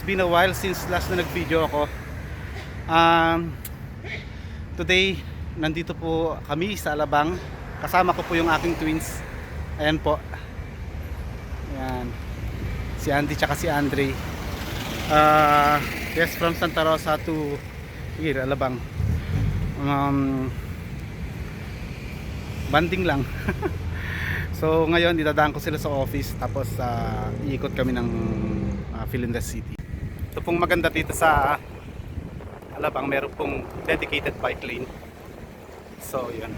been a while since last na nag-video ako. Today, nandito po kami sa Alabang. Kasama ko po yung aking twins. Ayan po. Ayan. Si Andy tsaka si Andre. Yes, from Santa Rosa to here, Alabang. Banding lang. So ngayon idadaan ko sila sa office, tapos iikot kami ng Philinvest City. Ito pong maganda dito sa Alabang, meron pong dedicated bike lane. So yun.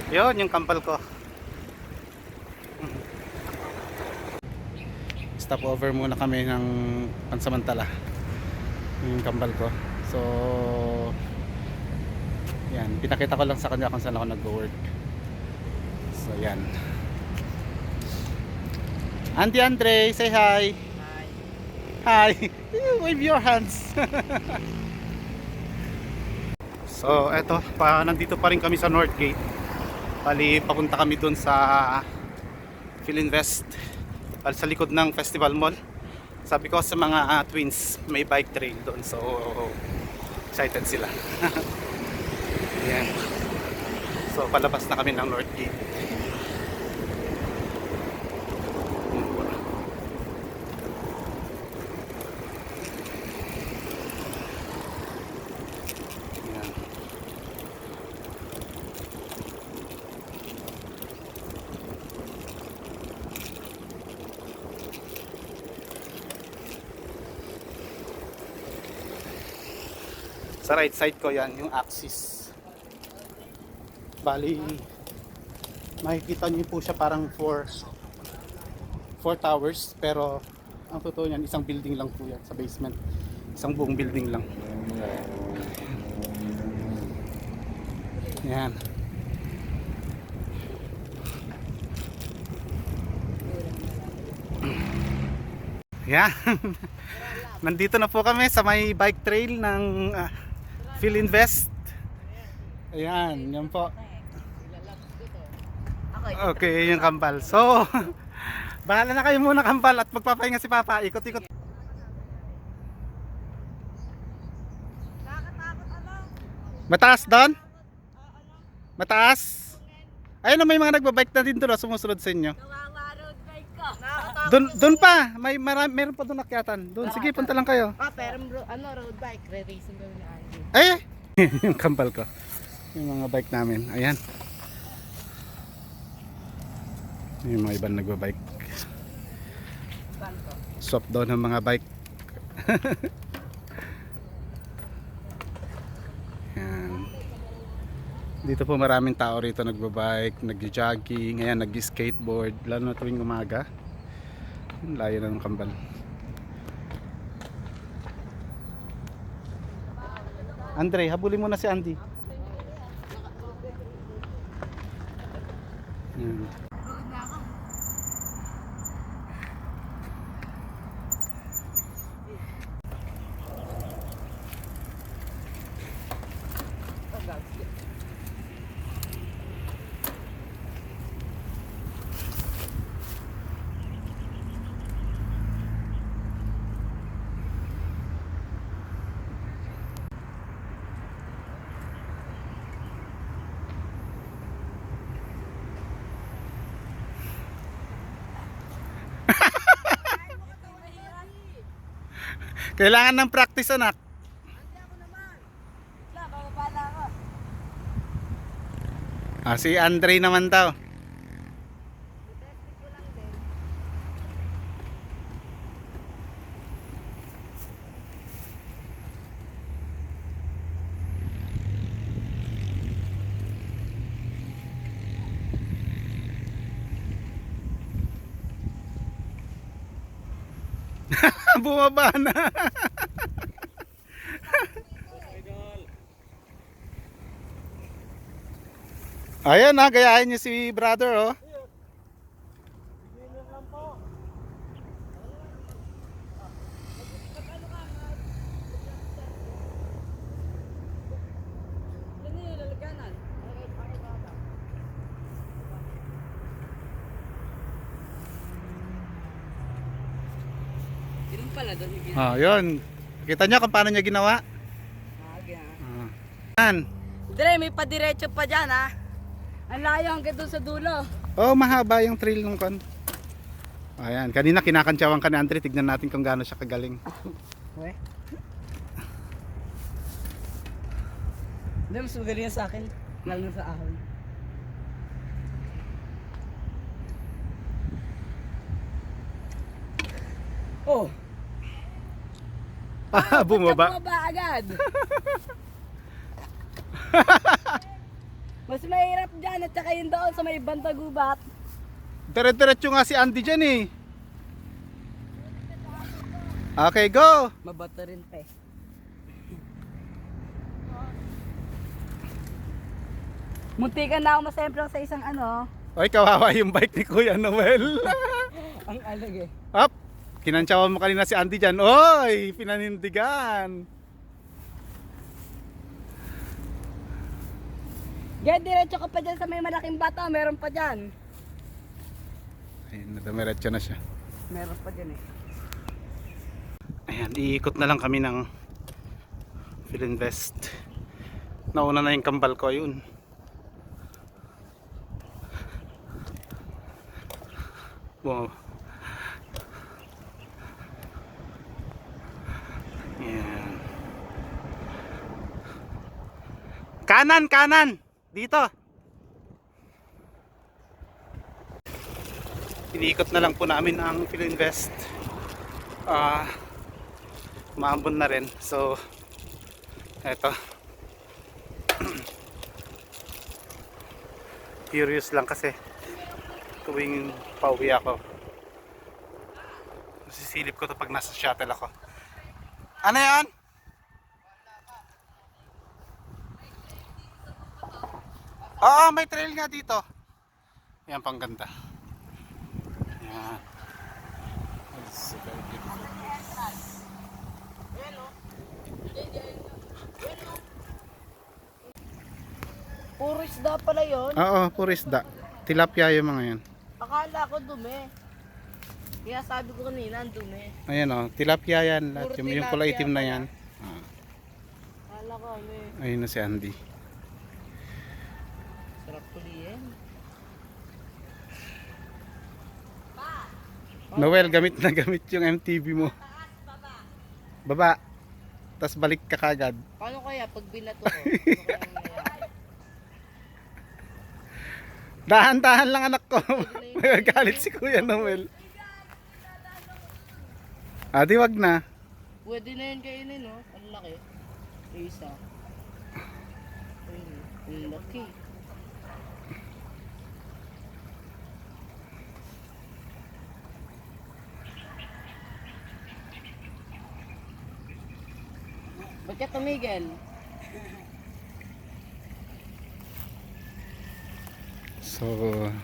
Yun yung kampal ko. Stop over muna kami ng pansamantala. Yung kambal ko. So yan, pinakita ko lang sa kanya kung saan ako nag-work. So yan. Auntie Andre, say hi. Hi. Wave your hands. So eto, nandito pa rin kami sa North Gate. Bali, papunta kami dun sa Philinvest, sa likod ng Festival Mall. Sabi ko sa mga twins, may bike trail doon, so excited sila. Ayan. So palabas na kami ng North Gate. Ayan. Sa right side ko yan, yung axis. Bali, makikita niyo po siya parang 4 towers, pero ang totoo niyan, isang building lang po yan sa basement. Isang buong building lang. Yan. Yan. Nandito na po kami sa may bike trail ng Philinvest. Ayan, yan po. Okay, yung kampal. So, bahala na kayo muna kampal at magpapahinga si Papa. Ikot-ikot. Mataas doon? Mataas? Ayun na, may mga nagbabike na din doon, sumusunod sa inyo. Doon pa, meron pa doon akyatan. Doon, sige, punta lang kayo. Pero road bike, re-racing kami ni Andy. Ay! Yung kampal ko. Yung mga bike namin. Ayan. Yung mga ibang nagbabike. Swap down ng mga bike. Ayan. Dito po maraming tao rito nagbabike, nag-jogging, ayan, nag-skateboard, lalo na tuwing umaga. Layo na ng kambal. Andre, habulin mo na si Andy. Kailangan ng practice, anak. Si Andre naman daw. Bumaba na. Ayan na, gayahin niyo si brother, oh. pala doon. Yun. Kita nyo kung paano niya ginawa? Yan. Dre, may padiretso pa dyan ha. Ang layo hanggang doon sa dulo. Mahaba yung trail nung kon. Ayan, kanina kinakantsawan ka ni Andre. Tignan natin kung gaano siya kagaling. We? Hindi, mas magaling yan sa akin. Lalo na sa ahon. Oh! Bumaba. Bumaba agad! Mas mahirap dyan at saka yun doon sa may bantagubat. Dire-diretso nga si Andy dyan eh. Okay, go! Mabato rin pa eh. Muntikan na ako masemplang sa isang ano. Oy, kawawa yung bike ni Kuya Noel. Ang alag eh. Up! Kinantsawan mo kanina si Andy dyan. Oy, pinanindigan. Get diretso ka pa dyan sa may malaking bato. Meron pa dyan. Ayun, nadamiretso na siya. Meron pa dyan eh. Ayan, iikot na lang kami ng Philinvest. Nauna na yung kambal ko, ayun. Wow. Ayan. Kanan, kanan! Dito! Iniikot na lang po namin ang Philinvest. Maambon na rin, so eto. Curious lang kasi tuwing pauwi ako, nasisilip ko to pag nasa shuttle ako. Ano yan? Oo, may trail nga dito. Yan, pang ganda. Yan. It's a very beautiful place. Puro isda pala yun. Oo, puro isda. Tilapia yung mga yan. Akala ko dumi. Kaya sabi ko kanina, ang dumi. Ayan o, tilapia yan. Lahat Puro yung kulay itim na tilapia yan. Akala ko ano eh. Ayun na si Andy. Sarap tuliin. Noel, gamit na gamit yung MTV mo. Baba. Tapos balik ka kagad. Paano kaya pag binato ko? Ano kaya nangyayari? Dahan-dahan lang anak ko. Magagalit si Kuya Noel. Di wag na. Pwede na yun kainin, no? Ang laki. Yung isa. Ayun, ang laki. Ba't ka tumigil? So,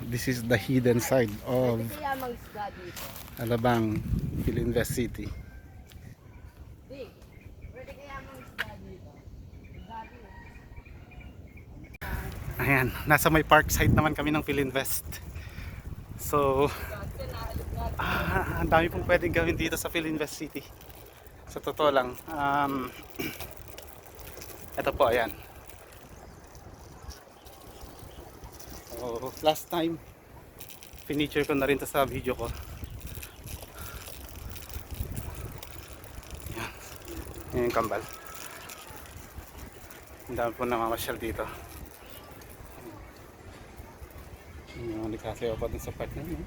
this is the hidden side of Pwede kaya mag-isda dito? Alabang, Philinvest City. Di. Pwede kaya mag-isda dito? Dati. Ayan, nasa may park side naman kami ng Philinvest. So, ang dami pong pwedeng gawin dito sa Philinvest City. Sa totoo lang. Ito po, ayan. So, last time, pinicture ko na rin to sa video ko. Ayan. Ayan yung kambal. Ang dami po namamasyal dito. Yung nagkasayaw pa dun sa part na yun.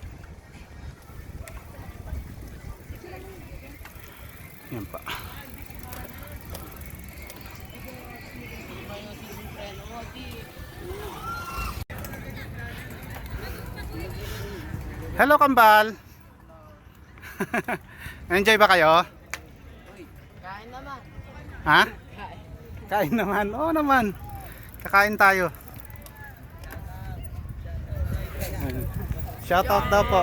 Yan pa. Hello kambal. Enjoy ba kayo? Kain naman. Ha? Kain. Kain naman. Oo naman. Kakain tayo. Shoutout daw po.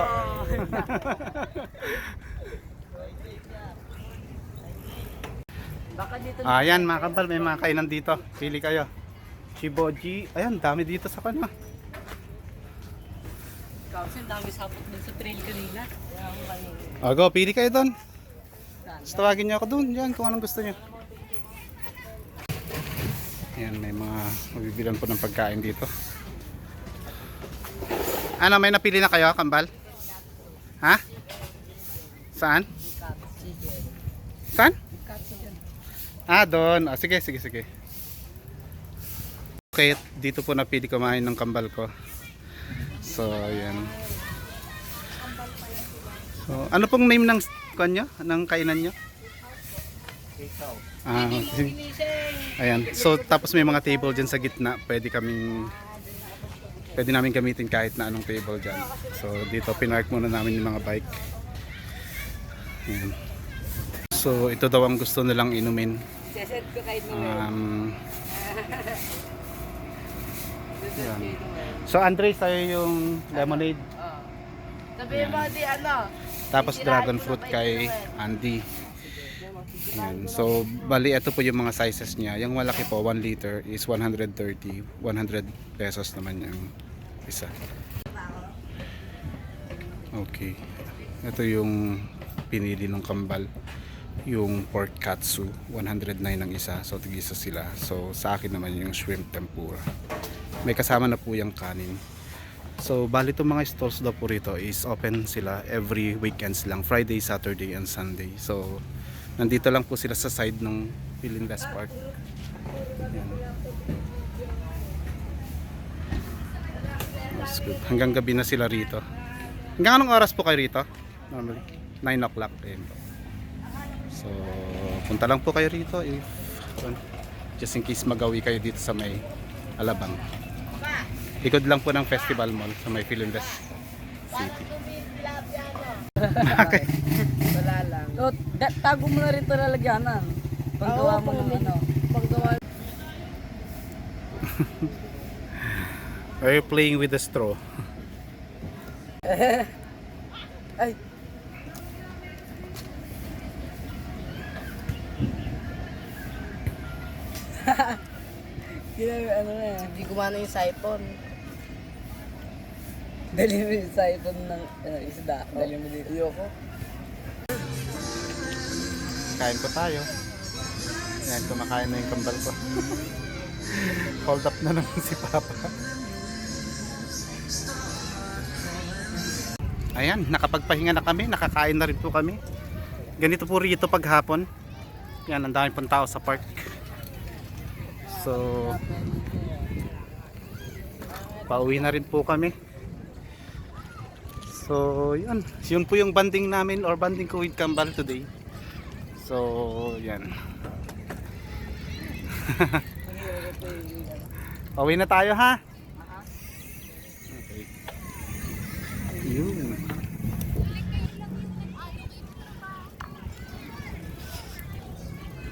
Baka dito Ayan mga kambal, may mga kainan dito. Pili kayo. Chiboji. Ayan, dami dito sa kanya. kasi ang dami sapot dun sa trail kanina. Kaya ako kanina. O go, pili kayo doon. Tapos tawagin niyo ako doon, yan, kung anong gusto niyo. Ayan, may mga mabibilan po ng pagkain dito. Ano, may napili na kayo, kambal? Ha? Saan? Saan? Ah, doon. Ah, sige, sige, sige. Okay, dito po napili kumain ng kambal ko. So, ayan. So, ano pong name ng kanyo? Ng kainan nyo? Ah, ayan. So, tapos may mga table dyan sa gitna. Pwede namin gamitin kahit na anong table dyan. So, dito pinark muna namin yung mga bike. Ayan. So, ito daw ang gusto nilang inumin. Sesend ko kahit mo. Ayan. So, Andres, sa'yo yung lemonade. Sabihin mo di ano. Tapos dragon fruit kay Andy. Ayan. So, bali ito po yung mga sizes niya. Yung malaki po, 1 liter is 130. 100 pesos naman yung isa. Okay. Ito yung pinili ng kambal. Yung pork katsu, 109 ang isa. So, tig-isa sila. So, sa akin naman yung shrimp tempura. May kasama na po yung kanin. So, bali itong mga stalls daw po rito is open sila every weekends lang. Friday, Saturday, and Sunday. So, nandito lang po sila sa side ng Philinvest Park. Ayan. That's good. Hanggang gabi na sila rito. Hanggang anong oras po kayo rito? Normally, 9 o'clock. Ayan po. So, punta lang po kayo rito if just in case magawi kayo dito sa may Alabang. Likod lang po ng Festival Mall sa may Philinvest City. Okay. Wala lang. So, tago mo na rin ito lalagyanan. Paggawa mo ng ano. Paggawa. Are you playing with the straw? Ay. Ano na yan? Hindi kumana yung siphon. Dali mo yung siphon ng isda. Dali mo dito. Ayoko. Kain po tayo. Yan, kumakain na yung kambal ko. Hold up na naman si Papa. Ayan, nakapagpahinga na kami. Nakakain na rin po kami. Ganito po rito paghapon. Yan, ang dami pong tao sa park. So, pauwi na rin po kami. So, yun. Yun po yung banding namin or banding ko with Kambal today. So, yan. Pauwi na tayo, ha? Okay. Yun.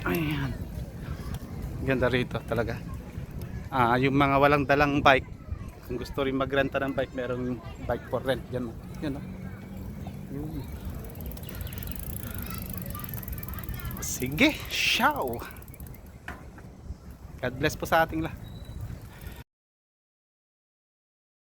Ayan. Ganda rito talaga. Yung mga walang dalang bike, kung gusto rin magrenta ng bike, merong bike for rent. Yan, yan. Yun. Sige, ciao. God bless po sa ating lahat.